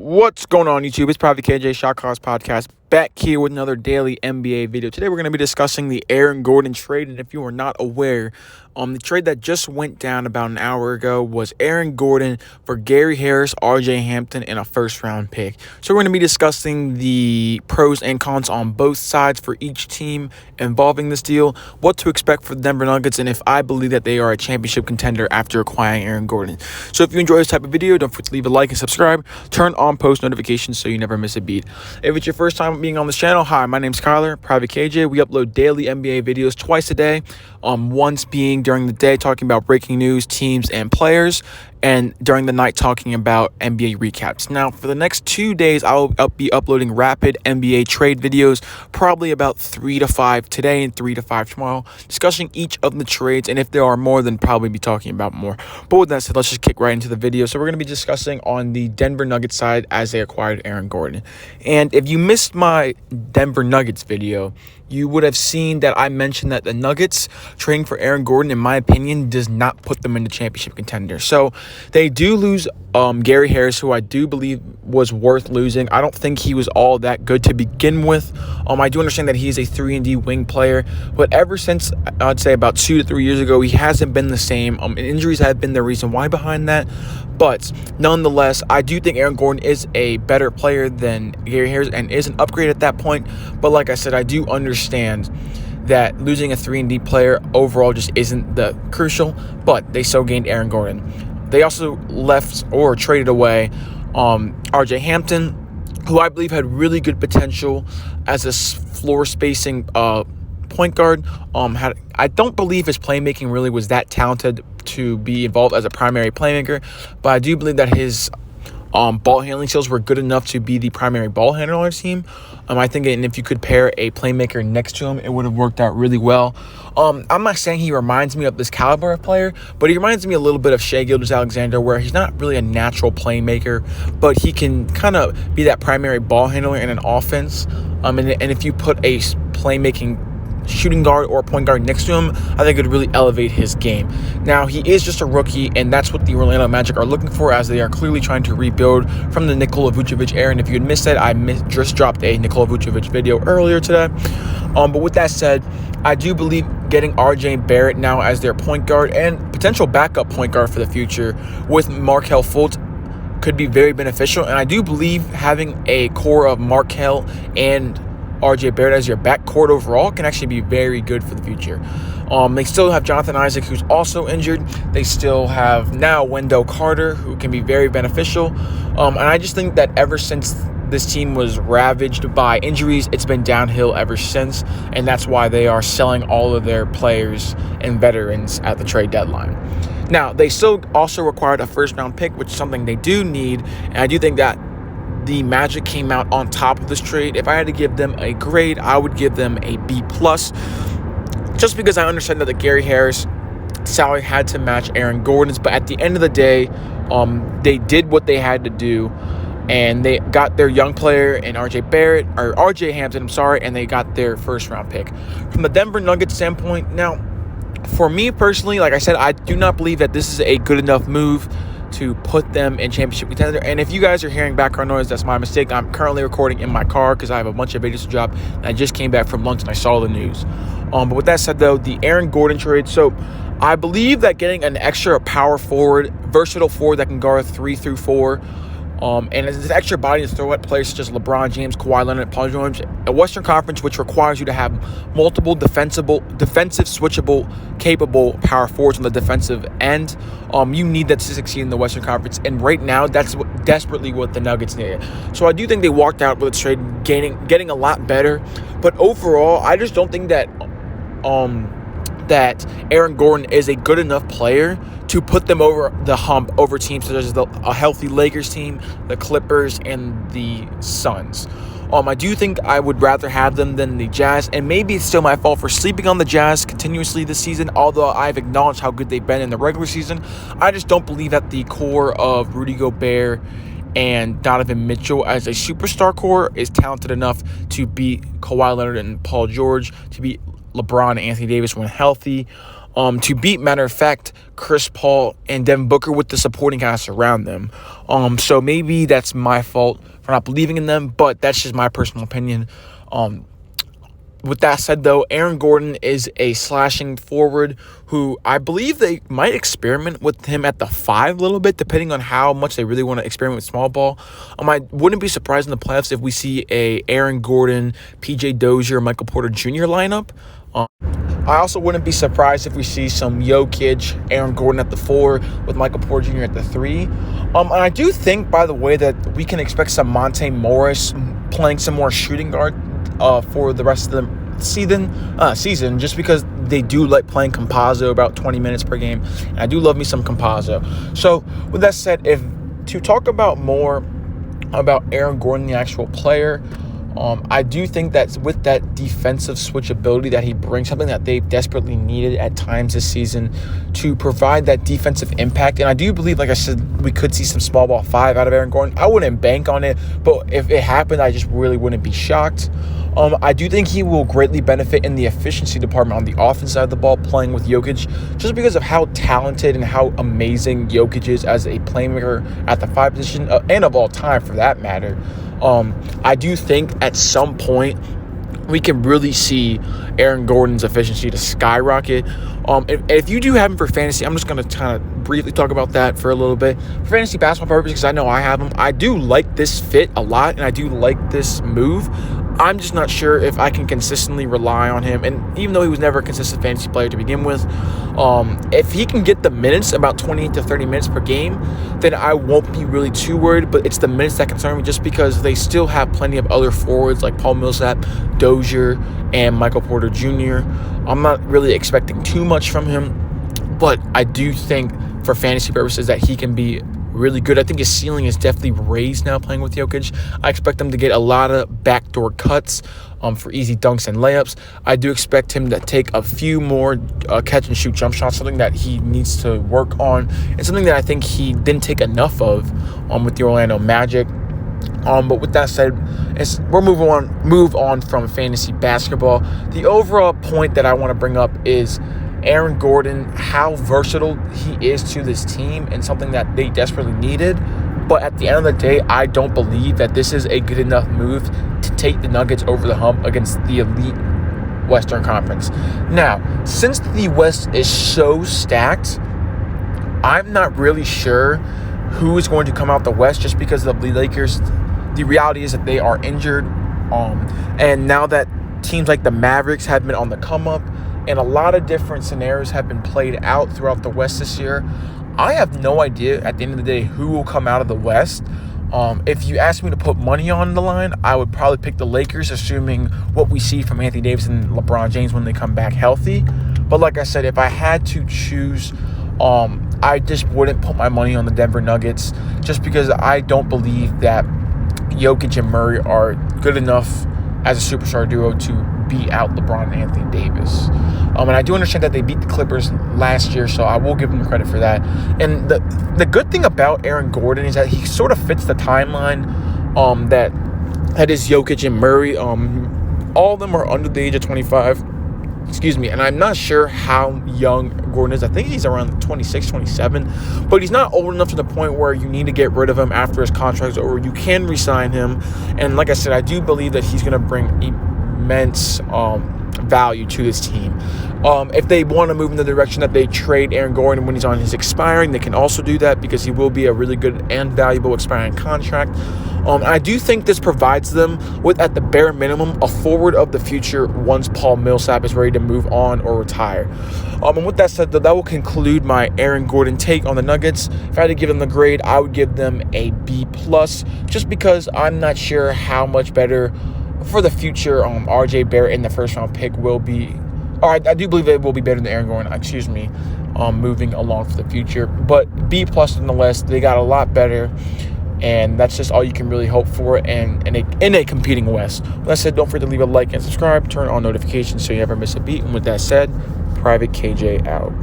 What's going on, YouTube? It's Private KJ Shot Cause Podcast back here with another daily NBA video. Today we're going to be discussing the Aaron Gordon trade, and if you are not aware, the trade that just went down about an hour ago was Aaron Gordon for Gary Harris, RJ Hampton, and a first-round pick. So we're going to be discussing the pros and cons on both sides for each team involving this deal, what to expect for the Denver Nuggets, and if I believe that they are a championship contender after acquiring Aaron Gordon. So if you enjoy this type of video, don't forget to leave a like and subscribe. Turn on post notifications so you never miss a beat. If it's your first time being on this channel, hi, my name's Kyler, Private KJ. We upload daily NBA videos twice a day. Once being during the day talking about breaking news, teams, and players, and during the night talking about NBA recaps. Now, for the next 2 days, I'll be uploading rapid NBA trade videos, probably about 3 to 5 today and 3 to 5 tomorrow, discussing each of the trades, and if there are more, then probably be talking about more. But with that said, let's just kick right into the video. So we're going to be discussing on the Denver Nuggets side as they acquired Aaron Gordon. And if you missed my Denver Nuggets video, you would have seen that I mentioned that the Nuggets trading for Aaron Gordon, in my opinion, does not put them into championship contender. So they do lose Gary Harris, who I do believe was worth losing. I don't think he was all that good to begin with. I do understand that he's a 3-and-D wing player, but ever since, I'd say about 2 to 3 years ago, he hasn't been the same. Injuries have been the reason why behind that. But nonetheless, I do think Aaron Gordon is a better player than Gary Harris and is an upgrade at that point. But like I said, I do understand that losing a 3-and-D player overall just isn't the crucial, but they still gained Aaron Gordon. They also left or traded away RJ Hampton, who I believe had really good potential as a floor spacing point guard. I don't believe his playmaking really was that talented to be involved as a primary playmaker, but I do believe that his ball handling skills were good enough to be the primary ball handler on our team. I think if you could pair a playmaker next to him, it would have worked out really well. I'm not saying he reminds me of this caliber of player, but he reminds me a little bit of Shai Gilgeous-Alexander, where he's not really a natural playmaker, but he can kind of be that primary ball handler in an offense. And if you put a playmaking shooting guard or point guard next to him, I think it would really elevate his game. Now, he is just a rookie, and that's what the Orlando Magic are looking for, as they are clearly trying to rebuild from the Nikola Vucevic era. And if you had missed it, I just dropped a Nikola Vucevic video earlier today. But with that said, I do believe getting RJ Barrett now as their point guard and potential backup point guard for the future with Markelle Fultz could be very beneficial. And I do believe having a core of Markelle and RJ Barrett as your backcourt overall can actually be very good for the future. They still have Jonathan Isaac, who's also injured. They still have now Wendell Carter, who can be very beneficial. And I just think that ever since this team was ravaged by injuries, it's been downhill ever since. And that's why they are selling all of their players and veterans at the trade deadline. Now, they still also required a first-round pick, which is something they do need. And I do think that the Magic came out on top of this trade. If I had to give them a grade, I would give them a B+, just because I understand that the Gary Harris salary had to match Aaron Gordon's, but at the end of the day, they did what they had to do, and they got their young player in RJ Hampton, and they got their first-round pick. From the Denver Nuggets standpoint, now, for me personally, like I said, I do not believe that this is a good enough move to put them in championship contender. And if you guys are hearing background noise, that's my mistake. I'm currently recording in my car because I have a bunch of videos to drop, and I just came back from lunch and I saw the news. But with that said, though, the Aaron Gordon trade, so I believe that getting an extra power forward, versatile forward that can guard 3 through 4, and it's an extra body to throw at players such as LeBron James, Kawhi Leonard, Paul George, a Western Conference which requires you to have multiple defensive, switchable, capable power forwards on the defensive end. You need that to succeed in the Western Conference, and right now that's desperately what the Nuggets need. So I do think they walked out with a trade getting a lot better, but overall, I just don't think that that Aaron Gordon is a good enough player to put them over the hump over teams such as a healthy Lakers team, the Clippers, and the Suns. I do think I would rather have them than the Jazz, and maybe it's still my fault for sleeping on the Jazz continuously this season, although I've acknowledged how good they've been in the regular season. I just don't believe that the core of Rudy Gobert and Donovan Mitchell as a superstar core is talented enough to beat Kawhi Leonard and Paul George, to beat LeBron and Anthony Davis when healthy. to beat, matter of fact, Chris Paul and Devin Booker with the supporting cast around them. So maybe that's my fault for not believing in them, but that's just my personal opinion. With that said, though, Aaron Gordon is a slashing forward who I believe they might experiment with him at the 5 a little bit, depending on how much they really want to experiment with small ball. I wouldn't be surprised in the playoffs if we see a Aaron Gordon, PJ Dozier, Michael Porter Jr. lineup. I also wouldn't be surprised if we see some Jokic, Aaron Gordon at the 4 with Michael Porter Jr. at the 3. And I do think, by the way, that we can expect some Monte Morris playing some more shooting guard for the rest of the season, just because they do like playing Campazzo about 20 minutes per game. And I do love me some Campazzo. So with that said, to talk about more about Aaron Gordon, the actual player, I do think that with that defensive switchability that he brings, something that they've desperately needed at times this season to provide that defensive impact. And I do believe, like I said, we could see some small ball 5 out of Aaron Gordon. I wouldn't bank on it, but if it happened, I just really wouldn't be shocked. I do think he will greatly benefit in the efficiency department on the offense side of the ball, playing with Jokic, just because of how talented and how amazing Jokic is as a playmaker at the 5 position, and of all time for that matter. I do think at some point we can really see Aaron Gordon's efficiency to skyrocket. If you do have him for fantasy, I'm just going to kind of briefly talk about that for a little bit. For fantasy basketball purposes, because I know I have him, I do like this fit a lot, and I do like this move. I'm just not sure if I can consistently rely on him. And even though he was never a consistent fantasy player to begin with, if he can get the minutes, about 20 to 30 minutes per game, then I won't be really too worried. But it's the minutes that concern me, just because they still have plenty of other forwards like Paul Millsap, Dozier, and Michael Porter Jr. I'm not really expecting too much from him, but I do think for fantasy purposes that he can be really good. I think his ceiling is definitely raised now playing with Jokic. I expect him to get a lot of backdoor cuts for easy dunks and layups. I do expect him to take a few more catch and shoot jump shots, something that he needs to work on, and something that I think he didn't take enough of with the Orlando Magic. But with that said, we're move on from fantasy basketball. The overall point that I want to bring up is Aaron Gordon, how versatile he is to this team, and something that they desperately needed. But at the end of the day, I don't believe that this is a good enough move to take the Nuggets over the hump against the elite Western Conference. Now, since the West is so stacked, I'm not really sure who is going to come out the West, just because of the Lakers. The reality is that they are injured. And now that teams like the Mavericks have been on the come up, and a lot of different scenarios have been played out throughout the West this year, I have no idea at the end of the day who will come out of the West. If you ask me to put money on the line, I would probably pick the Lakers, assuming what we see from Anthony Davis and LeBron James when they come back healthy. But like I said, if I had to choose, I just wouldn't put my money on the Denver Nuggets, just because I don't believe that Jokic and Murray are good enough as a superstar duo to beat out LeBron and Anthony Davis. And I do understand that they beat the Clippers last year, so I will give them credit for that. And the good thing about Aaron Gordon is that he sort of fits the timeline that is Jokic and Murray. All of them are under the age of 25. And I'm not sure how young Gordon is. I think he's around 26, 27. But he's not old enough to the point where you need to get rid of him after his contract's over. You can re-sign him. And like I said, I do believe that he's going to bring immense value to this team. If they want to move in the direction that they trade Aaron Gordon when he's on his expiring, they can also do that, because he will be a really good and valuable expiring contract. I do think this provides them with, at the bare minimum, a forward of the future once Paul Millsap is ready to move on or retire. And with that said, that will conclude my Aaron Gordon take on the Nuggets. If I had to give them the grade, I would give them a B+, just because I'm not sure how much better for the future RJ Barrett in the first round pick will be. All right, I do believe it will be better than Aaron Gordon, moving along for the future. But B+ nonetheless, they got a lot better. And that's just all you can really hope for in a competing West. With that said, don't forget to leave a like and subscribe. Turn on notifications so you never miss a beat. And with that said, Private KJ out.